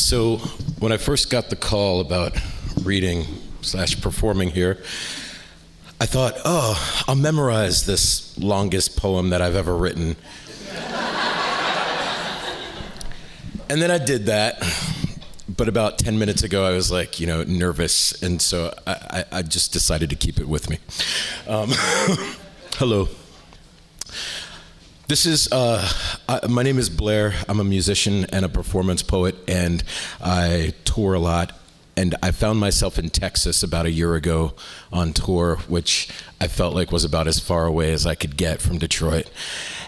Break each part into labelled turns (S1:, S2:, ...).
S1: So when I first got the call about reading / performing here, I thought, oh, I'll memorize this longest poem that I've ever written. And then I did that, but about 10 minutes ago I was like, nervous, and so I just decided to keep it with me. Hello. This is, my name is Blair. I'm a musician and a performance poet, and I tour a lot. And I found myself in Texas about a year ago on tour, which I felt like was about as far away as I could get from Detroit,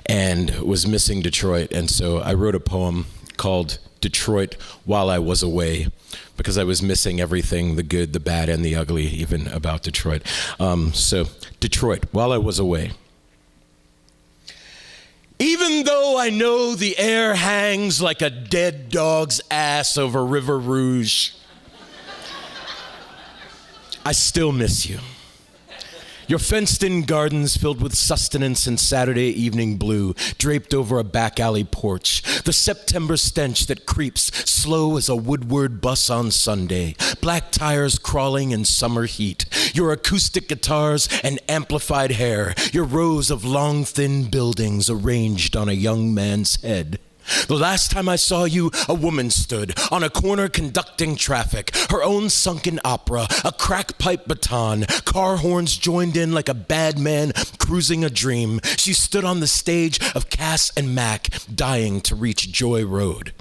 S1: and was missing Detroit. And so I wrote a poem called Detroit While I Was Away, because I was missing everything, the good, the bad, and the ugly, even about Detroit. So Detroit, while I was away. Even though I know the air hangs like a dead dog's ass over River Rouge, I still miss you. Your fenced-in gardens filled with sustenance and Saturday evening blue, draped over a back alley porch. The September stench that creeps slow as a Woodward bus on Sunday. Black tires crawling in summer heat. Your acoustic guitars and amplified hair. Your rows of long, thin buildings arranged on a young man's head. The last time I saw you, a woman stood on a corner conducting traffic, her own sunken opera, a crack pipe baton, car horns joined in like a bad man cruising a dream. She stood on the stage of Cass and Mac, dying to reach Joy Road.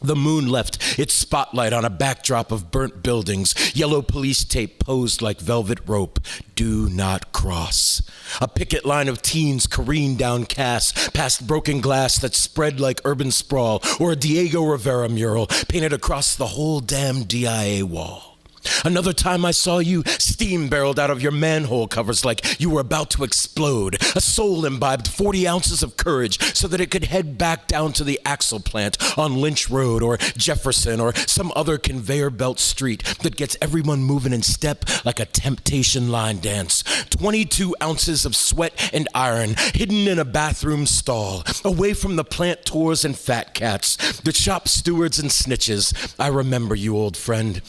S1: The moon left its spotlight on a backdrop of burnt buildings, yellow police tape posed like velvet rope. Do not cross. A picket line of teens careened down Cass, past broken glass that spread like urban sprawl, or a Diego Rivera mural painted across the whole damn DIA wall. Another time I saw you, steam barreled out of your manhole covers like you were about to explode. A soul imbibed 40 ounces of courage so that it could head back down to the axle plant on Lynch Road or Jefferson or some other conveyor belt street that gets everyone moving in step like a temptation line dance. 22 ounces of sweat and iron hidden in a bathroom stall, away from the plant tours and fat cats, the shop stewards and snitches. I remember you, old friend.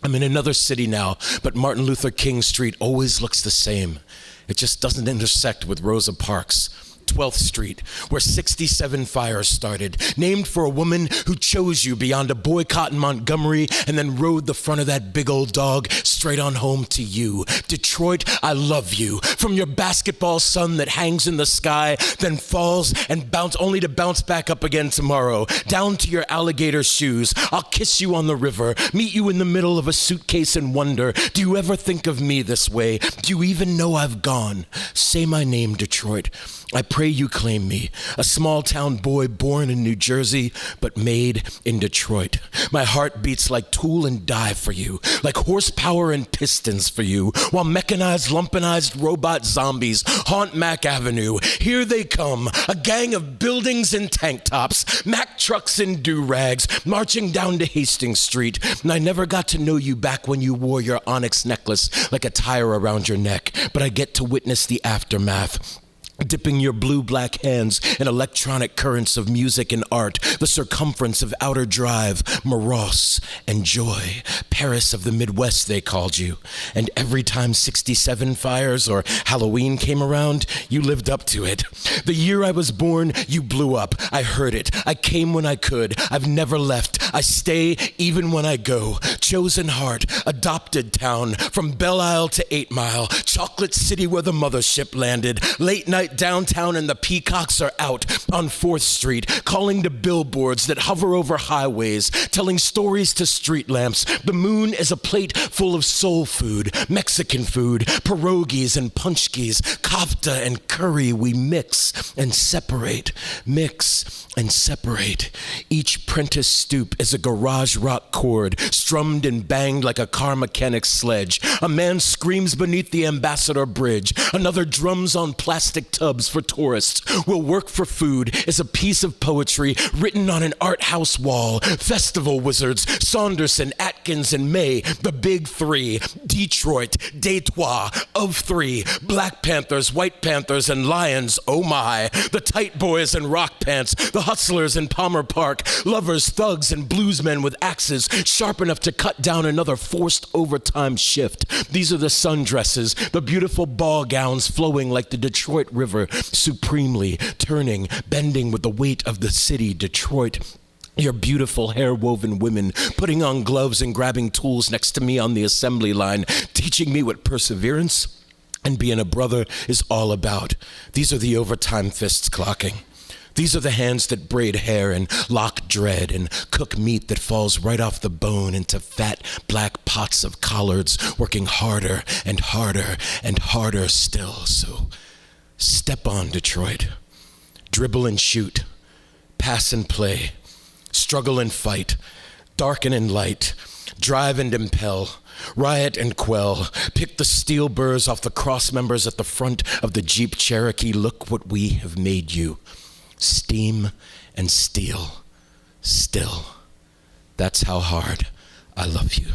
S1: I'm in another city now, but Martin Luther King Street always looks the same. It just doesn't intersect with Rosa Parks. 12th Street, where 67 fires started, named for a woman who chose you beyond a boycott in Montgomery and then rode the front of that big old dog straight on home to you. Detroit, I love you. From your basketball sun that hangs in the sky, then falls and only to bounce back up again tomorrow. Down to your alligator shoes. I'll kiss you on the river, meet you in the middle of a suitcase and wonder, do you ever think of me this way? Do you even know I've gone? Say my name, Detroit. I pray you claim me, a small town boy born in New Jersey, but made in Detroit. My heart beats like tool and die for you, like horsepower and pistons for you, while mechanized, lumpenized robot zombies haunt Mack Avenue. Here they come, a gang of buildings in tank tops, Mack trucks in do-rags, marching down to Hastings Street. And I never got to know you back when you wore your onyx necklace like a tire around your neck, but I get to witness the aftermath. Dipping your blue-black hands in electronic currents of music and art, the circumference of Outer Drive, Morose and Joy, Paris of the Midwest they called you. And every time 67 fires or Halloween came around, you lived up to it. The year I was born, you blew up. I heard it. I came when I could. I've never left. I stay even when I go. Chosen heart, adopted town, from Belle Isle to 8 Mile, Chocolate City where the mothership landed, late night downtown and the peacocks are out on 4th Street, calling to billboards that hover over highways, telling stories to street lamps. The moon is a plate full of soul food, Mexican food, pierogies and punchkis, kafta and curry. We mix and separate, mix and separate. Each Prentice stoop is a garage rock chord, strummed and banged like a car mechanic's sledge. A man screams beneath the Ambassador Bridge. Another drums on plastic tubs for tourists. Will work for food is a piece of poetry written on an art house wall. Festival wizards, Saunderson, Atkins and May, the big three, Detroit, Detroit, of three, Black Panthers, White Panthers, and Lions, oh my, the tight boys in rock pants, the hustlers in Palmer Park, lovers, thugs, and bluesmen with axes sharp enough to cut down another forced overtime shift. These are the sundresses, the beautiful ball gowns flowing like the Detroit River, supremely turning, bending with the weight of the city, Detroit. Your beautiful hair-woven women putting on gloves and grabbing tools next to me on the assembly line, teaching me what perseverance and being a brother is all about. These are the overtime fists clocking. These are the hands that braid hair and lock dread and cook meat that falls right off the bone into fat black pots of collards, working harder and harder and harder still. So step on, Detroit. Dribble and shoot. Pass and play. Struggle and fight. Darken and light. Drive and impel. Riot and quell. Pick the steel burrs off the cross members at the front of the Jeep Cherokee. Look what we have made you. Steam and steel. Still. That's how hard I love you.